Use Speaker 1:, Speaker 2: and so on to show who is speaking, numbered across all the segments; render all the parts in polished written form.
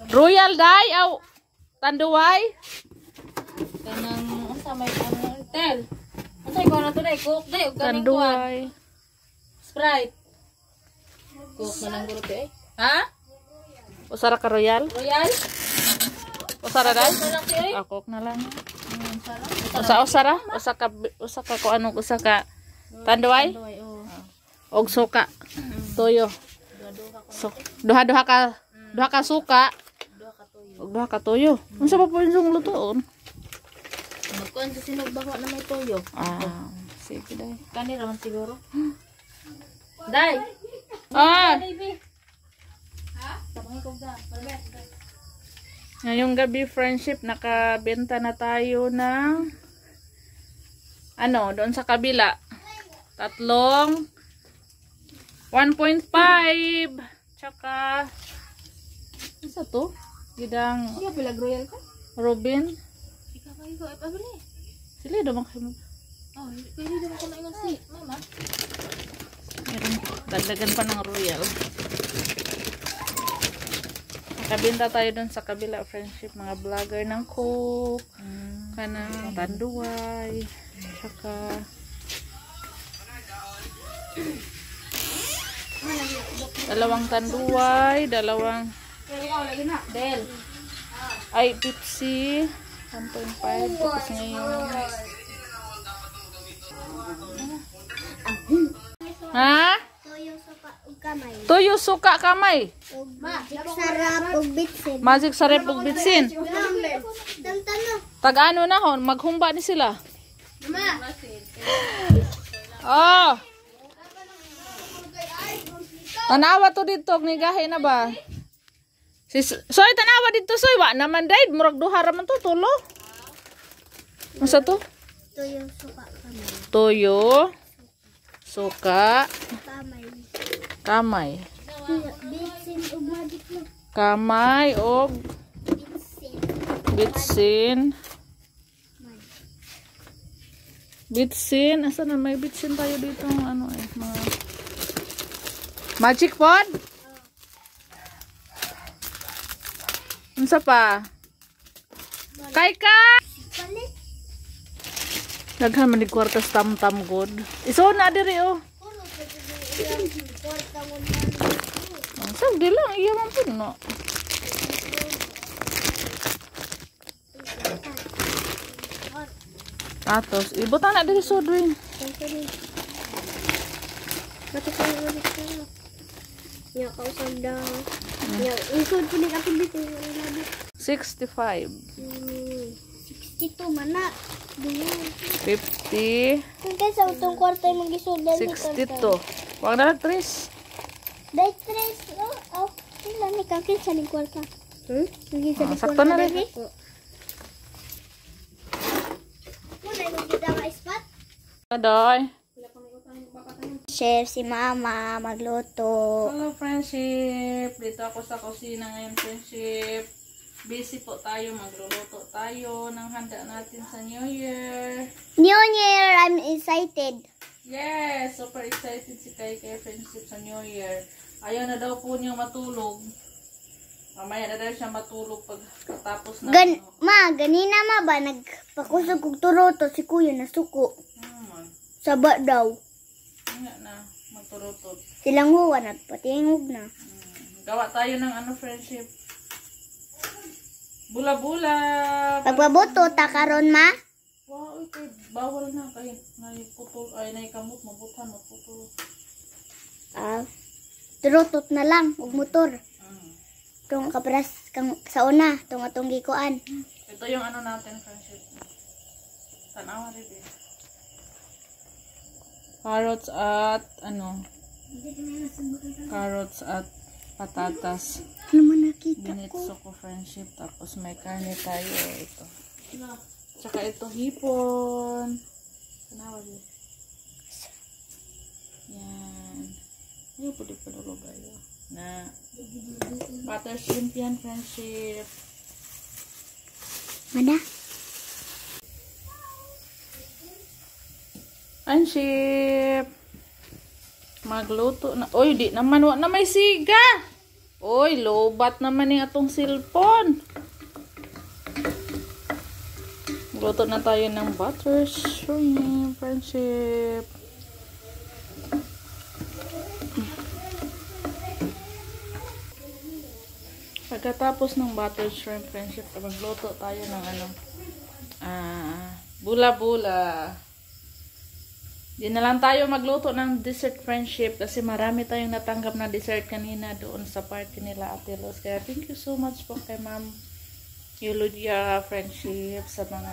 Speaker 1: Royal day aw tanduay.
Speaker 2: Kanang asa may ano tel. Unsay ko na to day cook day ug kaning kuan.
Speaker 1: Tanduay.
Speaker 2: Sprite. Cook na lang guro eh. Ha?
Speaker 1: Usara ka Royal?
Speaker 2: Royal?
Speaker 1: Usara day?
Speaker 2: Sarap eh.
Speaker 1: Ako na lang.
Speaker 2: Sarap.
Speaker 1: Usara? Usa ka ko anong usa ka tanduay? Og suka. Toyo. So, duha-duha ka suka. Og duha ka toyo. Unsa pa po yung lutoon?
Speaker 2: Magkuan sa sinog bako na may toyo.
Speaker 1: Ah, sige day.
Speaker 2: Kani raman siguro. Day.
Speaker 1: Ah,
Speaker 2: Baby. Ha? Tabang ko da.
Speaker 1: ngayong gabi friendship nakabenta na tayo ng ano, doon sa kabila. Tatlong 1.5 tsaka isa to? Gidang
Speaker 2: Iya pila royal ka?
Speaker 1: Robin.
Speaker 2: Ikaw kayo ko ay pabili.
Speaker 1: Sila daw kayo.
Speaker 2: Oh, pwede naman ko na ingon si mama.
Speaker 1: Meron dagdagan pa ng Royal. Nakabenta tayo doon sa kabila friendship mga vlogger ng Coke, kanang tanduay, tsaka dalawang tanduay, dalawang
Speaker 2: Del.
Speaker 1: ay Pepsi 1.5 tapos ngayon ha? Toyo suka kamay.
Speaker 3: Magic sarap ug bitsin.
Speaker 1: Magic sarap ug bitsin. Tag-ano na hon, maghumba ni sila. Oh. Tanawa to dito, nigahe na ba? Soy tanawa dito soy, wa naman dai, murag duha ra man to tulo. Masa to?
Speaker 3: Toyo suka kamay.
Speaker 1: Toyo suka
Speaker 3: Kamay.
Speaker 1: kamay.
Speaker 3: Bitsin ug magic na.
Speaker 1: Kamay og
Speaker 3: Bitsin.
Speaker 1: bitsin. Bitsin, asa na may bitsin tayo dito ano mga Magic Pod? Unsa pa? Kay ka!
Speaker 3: Palit.
Speaker 1: Daghan man ni kwartas tam-tam god. Iso na diri oh.
Speaker 3: Puro sa iyang kwarta mo na.
Speaker 1: Sag di lang iya man puno. Atos, ibutan na diri sudwin.
Speaker 3: Bato ko na dito. Ya kausap daw. Ya isod po ni kapit dito.
Speaker 1: 65,
Speaker 3: 62 man na.
Speaker 1: 50,
Speaker 3: Kung kaysa itong kwarta yung mag-isod dahil
Speaker 1: 62. Wag na lang 3.
Speaker 3: dahil tres. Oh, sila ni kakit sa ning kwarta. Nagisa ni
Speaker 1: Sakto na rin.
Speaker 3: Muna yung gida nga spot.
Speaker 1: Adoy.
Speaker 3: Chef si mama magluto.
Speaker 1: Hello friendship. Dito ako sa kusina ngayon friendship. Busy po tayo, magluluto tayo ng handa natin sa New Year.
Speaker 3: New Year, I'm excited.
Speaker 1: Yes, super excited si Kai friendship sa New Year. Ayaw na daw po niyang matulog. Mamaya na daw siya matulog pag tapos na.
Speaker 3: Ganina ba nagpakusog kog turoto si kuya na suko. Saba daw.
Speaker 1: Nga na, magturutot.
Speaker 3: Silang huwan at patingog na.
Speaker 1: Gawa tayo ng ano friendship. Bula-bula.
Speaker 3: Pagpabuto ta karon ma.
Speaker 1: Wow, ito bawal na kahit naiputol ay naikamot mabutan maputol.
Speaker 3: Turotot na lang ug motor. Tong kapras kang sa una tong atong gikuan.
Speaker 1: Ito yung ano natin friendship. Tanawa rin eh. Carrots at ano? Carrots at patatas.
Speaker 3: Ano man nakita
Speaker 1: Binitso ko friendship. Tapos may karne tayo. Ito. Tsaka ito hipon. Tanawa rin. Yan. Ayaw po di pa bayo. Na butter shrimp yan friendship.
Speaker 3: Mana?
Speaker 1: Friendship. Magluto na. Oy, di naman wa na may siga. Oy, lobat naman yung atong cellphone. Luto na tayo ng butter shrimp friendship. Pagkatapos ng butter shrimp friendship, magluto tayo ng bula-bula. Di na lang tayo magluto ng dessert friendship kasi marami tayong natanggap na dessert kanina doon sa party nila Ate Los. Kaya thank you so much po kay Ma'am Yulodia friendship sa mga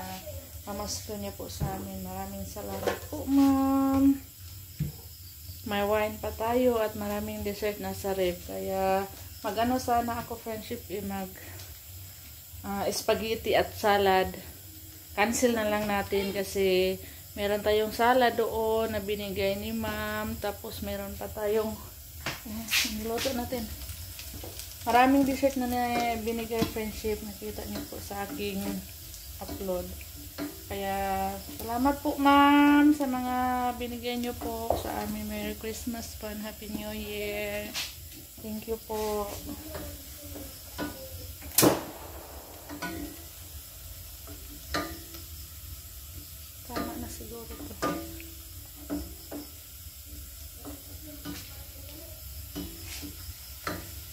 Speaker 1: pamasko niya po sa amin. Maraming salamat po, Ma'am. May wine pa tayo at maraming dessert na sa ref. Kaya mag-ano sana ako friendship spaghetti at salad. Cancel na lang natin kasi meron tayong salad doon na binigay ni Ma'am. Tapos meron pa tayong niluto natin. Maraming dessert na binigay friendship. Nakita niyo po sa aking upload. Kaya salamat po Ma'am sa mga binigay niyo po sa amin. Merry Christmas po and Happy New Year. Thank you po. Tama na siguro ito.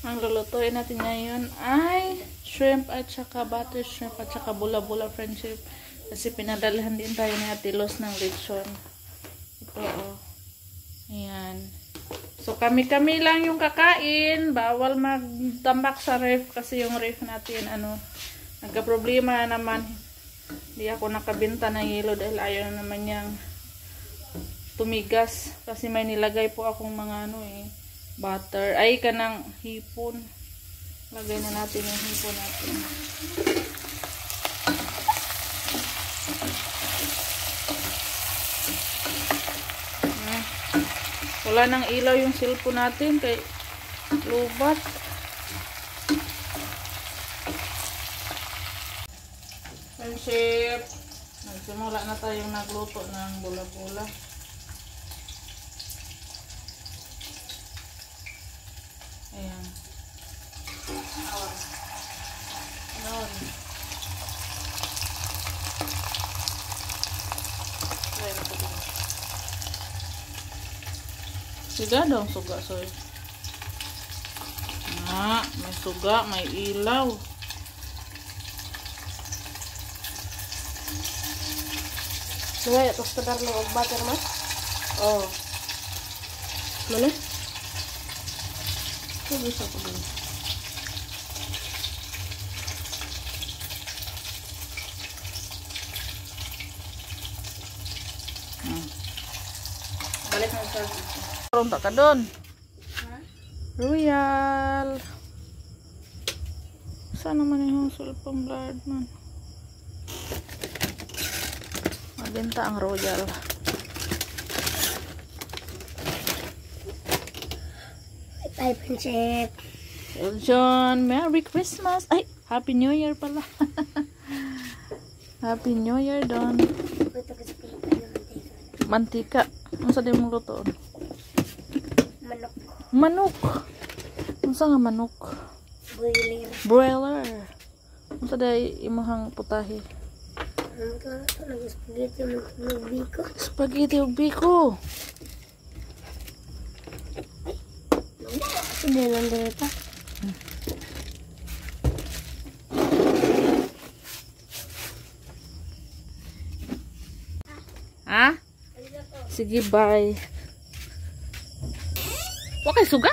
Speaker 1: Ang lulutuin natin ngayon ay shrimp at saka butter shrimp at saka bula-bula friendship. Kasi pinadalhan din tayo ni Ate Los ng lechon. Ito oh. Ayan. So kami-kami lang yung kakain. Bawal magtambak sa ref kasi yung ref natin nagka-problema naman. Hindi ako nakabenta ng yelo dahil ayaw naman niyang tumigas. Kasi may nilagay po akong mga butter. Ay, kanang hipon. Lagay na natin yung hipon natin. Wala nang ilaw yung cellphone natin kay lubat. Friendship, nagsimula na tayong nagluto ng bula-bula. Ayan. Ayan. Siga dong suga soy. May suga, may ilaw.
Speaker 2: Ngayon, tapos kadar ng butter mas?
Speaker 1: Oh.
Speaker 2: Mana?
Speaker 1: Ito bisa ko din. Balik na sa Ronta ka doon. Royal. Saan naman yung sulpang blood man? Mabenta ang Royal.
Speaker 3: Bye, friendship.
Speaker 1: John, Merry Christmas. Ay, Happy New Year pala. Happy New Year, Don. Mantika. Ano sa din mong luto?
Speaker 3: Manok.
Speaker 1: Manok. Ano sa nga manok?
Speaker 3: Boiler.
Speaker 1: Broiler. Ano sa day imahang putahe?
Speaker 3: Ano ka? Nag-spaghetti ng biko.
Speaker 1: Spaghetti ug biko.
Speaker 3: Hindi nandun pa.
Speaker 1: Ha? Sige, bye. Wakay suga?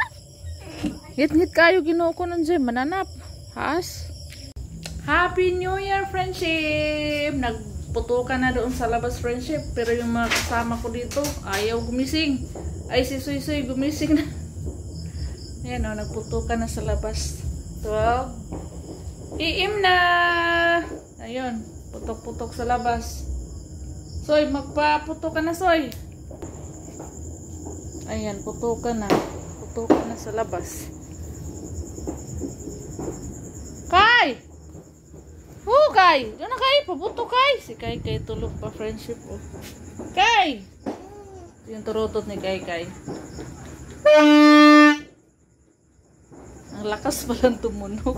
Speaker 1: Ngit-ngit kayo ginoo ko ng gym. Mananap. Has? Happy New Year, friendship! Nagputukan na doon sa labas, friendship. Pero yung mga kasama ko dito, ayaw gumising. Ay, si Suy-Suy, gumising na. Ayan o, nagputukan na sa labas. 12. PM na! Ayun, putok-putok sa labas. Soy, magpaputukan na, Soy. Ayan, putukan na. Putukan na sa labas. Kay! Kay! Doon na Kay, pabuto Kay. Si Kay tulog pa, friendship. Oh. Kay! Ito yung turutot ni Kay. Ang lakas palang tumunog.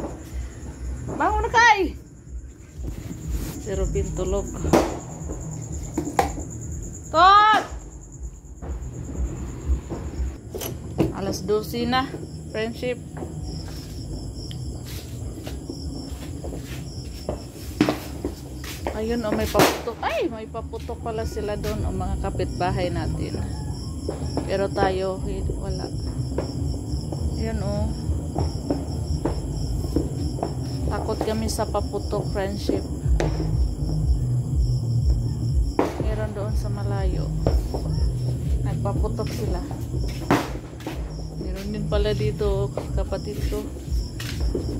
Speaker 1: Bangon na kay! Si Robin tulog. Tot! Alas 12 na. Friendship. Ayun, may paputok. Ay, may paputok pala sila doon, mga kapitbahay natin. Pero tayo, wala. Ayun, takot kami sa paputok, friendship. Meron doon sa malayo. Nagpaputok sila. Meron din pala dito, kapatid ko.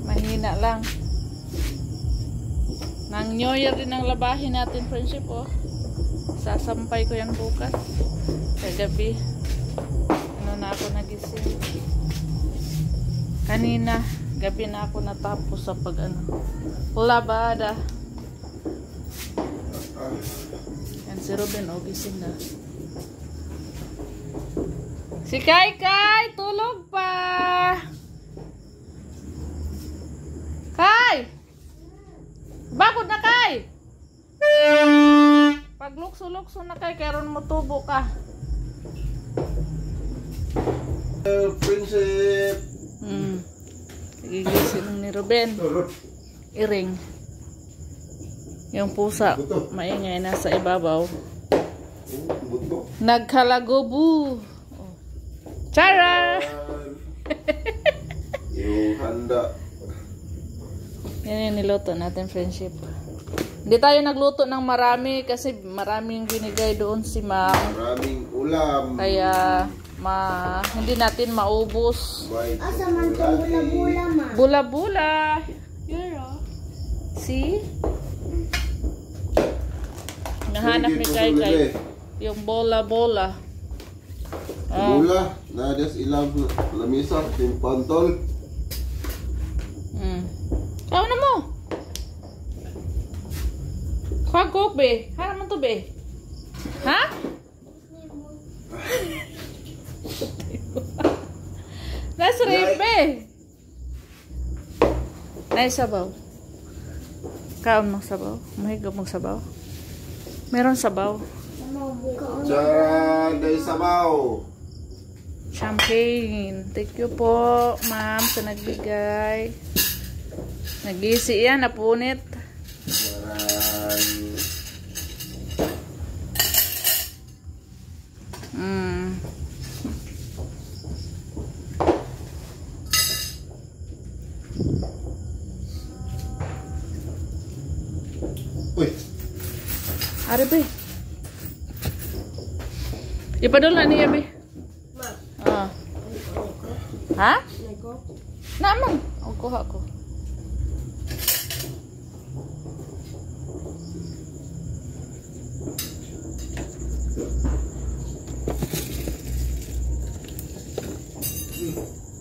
Speaker 1: Mahina lang. Nang New Year din ang labahin natin, friendship, sasampay ko yan bukas kagabi. Na ako nagising kanina gabi, na ako natapos sa labada. Yan si Ruben, gising na. Si Kai tulog pa. Kai, bakod na Kai. Pag lukso na Kai, karon mo tubo ka.
Speaker 4: Prinsip.
Speaker 1: Gigising ni Ruben. Iring. Yung pusa, maingay nasa ibabaw. Nagkalagobu. Chara!
Speaker 4: Yung handa.
Speaker 1: Yan yung niluto natin, friendship. Hindi tayo nagluto ng marami kasi maraming binigay doon si ma'am.
Speaker 4: Maraming ulam.
Speaker 1: Kaya hindi natin maubos.
Speaker 3: Asa man itong bula-bula, ma?
Speaker 1: Bula-bula. See? Nahanap ni Kai yung bola-bola.
Speaker 4: Bola, na des ilam lamisa, timpantol.
Speaker 1: Kau na mo. Kagok be. Hana man to be. Ha? Nasa rip be. Nay sabaw. Kaon mo sabaw. Mahigop mo sabaw. Meron sabaw.
Speaker 4: Charan day sabaw.
Speaker 1: Champagne. Thank you po, ma'am, sa nagbigay. Nag-isi yan, napunit.
Speaker 4: Uy.
Speaker 1: Ari be. Ipadol na niya be. Ha? Naman. Ang kuha ko.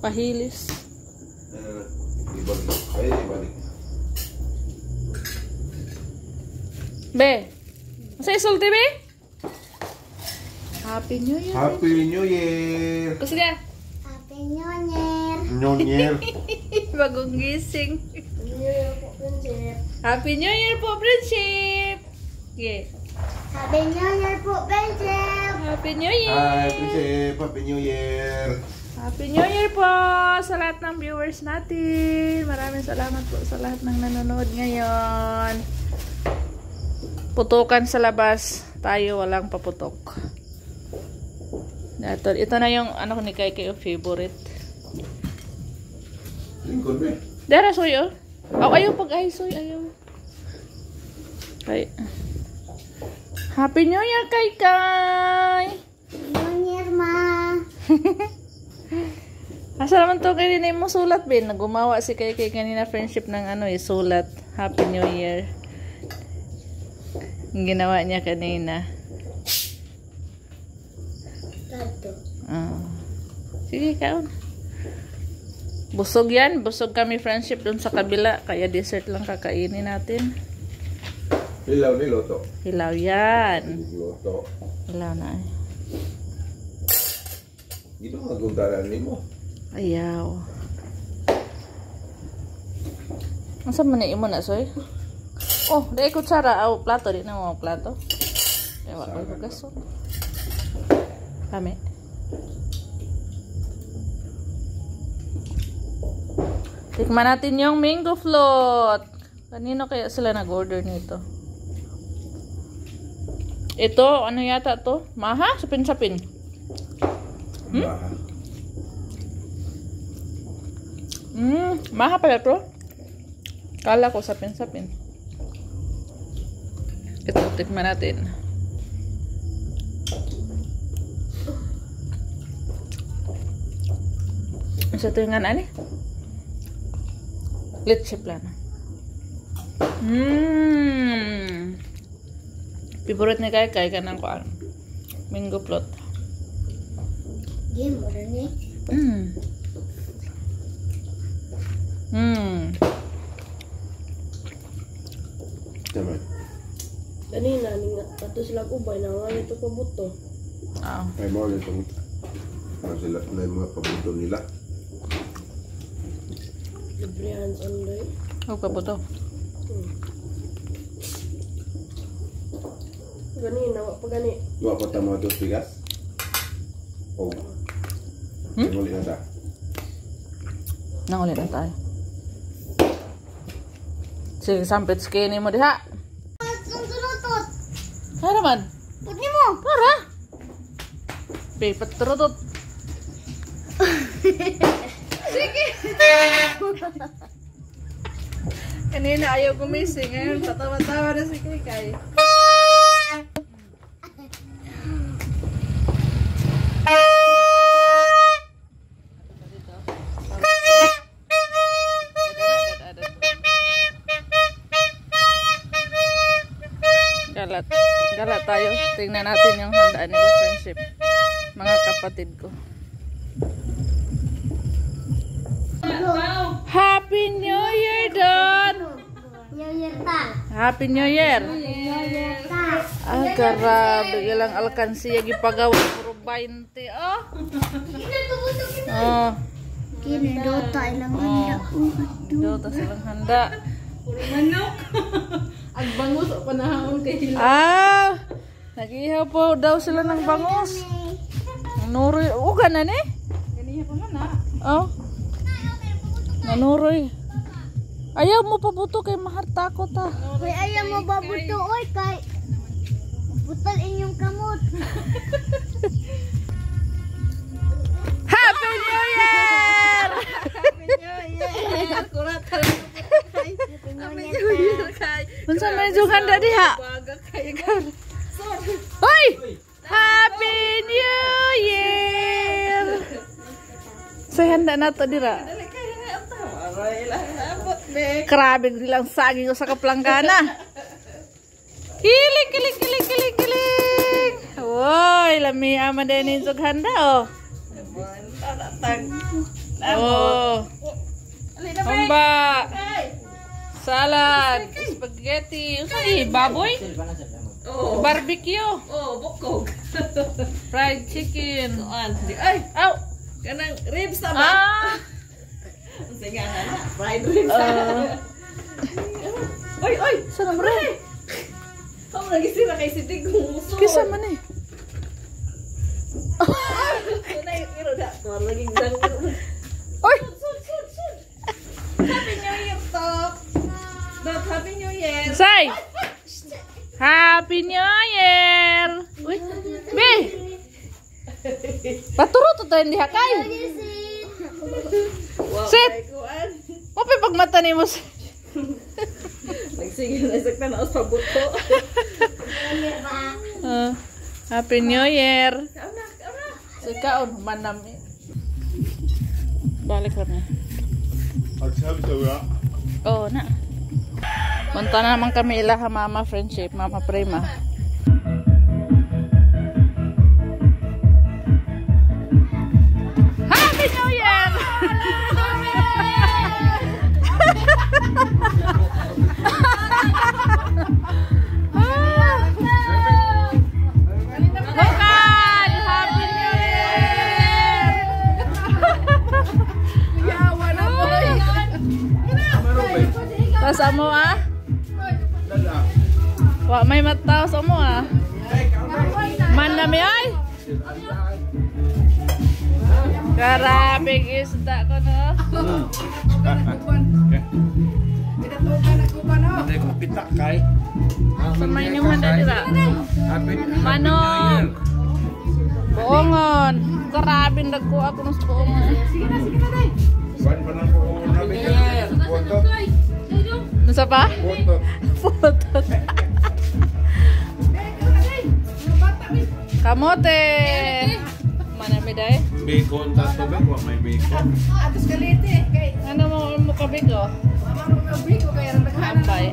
Speaker 1: Pahilis.
Speaker 4: Ibalik. Ay, ibalik.
Speaker 1: Be. Masa isulti be? Happy New Year.
Speaker 4: Happy New Year.
Speaker 1: Kasi niya.
Speaker 3: Happy New Year.
Speaker 4: New Year.
Speaker 1: Bagong gising. Happy New Year po, friendship. Okay.
Speaker 3: Happy New Year po, friendship.
Speaker 1: Happy New Year.
Speaker 4: Hi, Prinsip. Happy New Year.
Speaker 1: Happy New Year po sa lahat ng viewers natin. Maraming salamat po sa lahat ng nanonood ngayon. Putukan sa labas. Tayo walang paputok. Ito na yung ano ni Kai yung favorite.
Speaker 4: Lingkod ba?
Speaker 1: Dara soy oh. Ayaw pag ay soy ayaw. Kay. Happy New Year Kai.
Speaker 3: New Year, ma.
Speaker 1: Asa naman to kay din mo sulat bin. Nagumawa si Kai kanina friendship ng sulat. Happy New Year. Ang ginawa niya kanina. Sige, kaon. Busog yan. Busog kami friendship dun sa kabila. Kaya dessert lang kakainin natin.
Speaker 4: Hilaw ni Loto.
Speaker 1: Hilaw yan.
Speaker 4: Loto.
Speaker 1: Hilaw na eh.
Speaker 4: Gino maguntaran ni mo.
Speaker 1: Ayaw. Asa man imo na soy? Oh, dai kutsara au plato di na mo plato. Ewa ko gaso. Kami. Tikman natin yung mango float. Kanino kaya sila nag-order nito? Ito, ano yata to? Maha? Sapin-sapin.
Speaker 4: Baha.
Speaker 1: Maha pala to. Kala ko sapin-sapin. Ito, tikman natin. Sa tingan ani? Leche plana. Favorite ni Kai kanang kuan. Mango float.
Speaker 3: Game mo rin eh.
Speaker 4: Naman.
Speaker 2: Kanina, ningat ato sila ubay na nga ito pabuto.
Speaker 1: Ah.
Speaker 4: Ay mo ulit itong sila na yung mga pabuto nila.
Speaker 2: Libre hands on day.
Speaker 1: Oh, pabuto.
Speaker 2: Ganina, wak pa gani.
Speaker 4: Dua ko tamo dos bigas. Oh. Ay mo ulit na ta.
Speaker 1: Nangulit na tayo. Sige, sampit skinny mo diha.
Speaker 3: Turutot.
Speaker 1: Ano naman?
Speaker 3: Putni mo.
Speaker 1: Para. Pipat turutot. Sige. Kanina ayaw gumising. Ngayon, patawa-tawa na si Kay. Galat tayo. Tingnan natin yung handaan nila, friendship. Mga kapatid ko. Happy New Year, Don!
Speaker 3: New Year ta.
Speaker 1: Happy New Year!
Speaker 3: New Year ta.
Speaker 1: Ah, grabe. Ilang alkansiya gipagawa. Puro 20. Oh! Oh.
Speaker 3: Kinidota ilang handa.
Speaker 1: Dota silang handa.
Speaker 2: Puro manok. Agbangus o panahon kay Hila.
Speaker 1: Ah! Nag-ihaw po daw sila ng bangus. Nanuroy. Uga na ni?
Speaker 2: Ganiya pa man na.
Speaker 1: Oh. Nanuroy. Ayaw mo pabuto kay mahartakot ah.
Speaker 3: Hoy, ayaw mo babuto oy kay butal inyong kamot.
Speaker 1: Happy New Year!
Speaker 2: Kurat ka
Speaker 3: Happy New Year ta.
Speaker 1: Unsa may jug handa diha?
Speaker 2: baga kay
Speaker 1: Hoy! Happy New Year! Say handa na to dira.
Speaker 2: Aray lang abot be.
Speaker 1: Grabe nilang saging ko sa kaplangkana. Kiling, kiling, kiling, kiling, kiling. Woy, lami ama din yung handa oh.
Speaker 2: Tag.
Speaker 1: Oh.
Speaker 2: Alin na be.
Speaker 1: Hamba. Salad. Spaghetti. Ay, baboy.
Speaker 2: Oh.
Speaker 1: Barbecue.
Speaker 2: Oh, bukog.
Speaker 1: Fried chicken.
Speaker 2: Kuan. Ay,
Speaker 1: Aw.
Speaker 2: kanang ribs na ba?
Speaker 1: Ah.
Speaker 2: Sige na. Fried ribs. Oy, oy.
Speaker 1: Sarap rin.
Speaker 2: Kamu lagi sira kay si Tigong muso.
Speaker 1: Kisa man eh.
Speaker 2: Tunay iro da. Tuwar lagi gang.
Speaker 1: Oy.
Speaker 2: Sud. Happy New Year, Tok. Dot, Happy New Year.
Speaker 1: Say. Happy New Year. Uy. Be. Paturo to tayo diha kay.
Speaker 2: Wow,
Speaker 1: Sit.
Speaker 2: kay kuan.
Speaker 1: Mapi pagmata ni mo.
Speaker 2: Nagsigil na sakta na sa buto.
Speaker 1: Happy New Year.
Speaker 2: Kauna.
Speaker 1: Sikaon manami. Balik kami. Oh, na. Punta na naman kami ilaha mama friendship, mama prima. Happy New Year! Bukan! Happy New Year!
Speaker 2: Yawa na boy.
Speaker 1: May mataw sa mo ah. Man na mi ay. Karabing isda ko no.
Speaker 5: Hindi ko pitak kay.
Speaker 1: Samay niyo man dira. Manok. Buongon. Karabing dagko ako ng buongon.
Speaker 4: Kuan pa nang ko nabi ka. Foto.
Speaker 1: Nasa pa?
Speaker 4: Foto.
Speaker 1: Foto. Kamote. Mana mi day?
Speaker 5: Bacon tas to ba may bacon.
Speaker 2: Atos kalite. Kay,
Speaker 1: Ano mo kabigo?
Speaker 2: amang rubigo kaya naghahanap.
Speaker 1: Apay.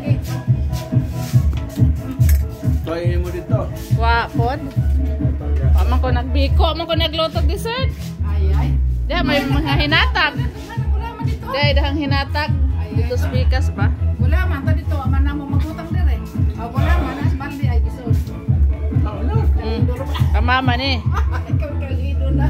Speaker 5: Try mo dito.
Speaker 1: Wa pod. Amang ko nagbiko, amang ko nagluto dessert.
Speaker 2: Ay.
Speaker 1: Diya may mga hinatag.
Speaker 2: Wala man dito.
Speaker 1: Diya dahang hinatag. Dito speakers ba?
Speaker 2: Wala man ta dito. Aman na mo magutang dire. Wala man. As baldi ay gisod.
Speaker 1: Kamama ni.
Speaker 2: Ikaw kalido na.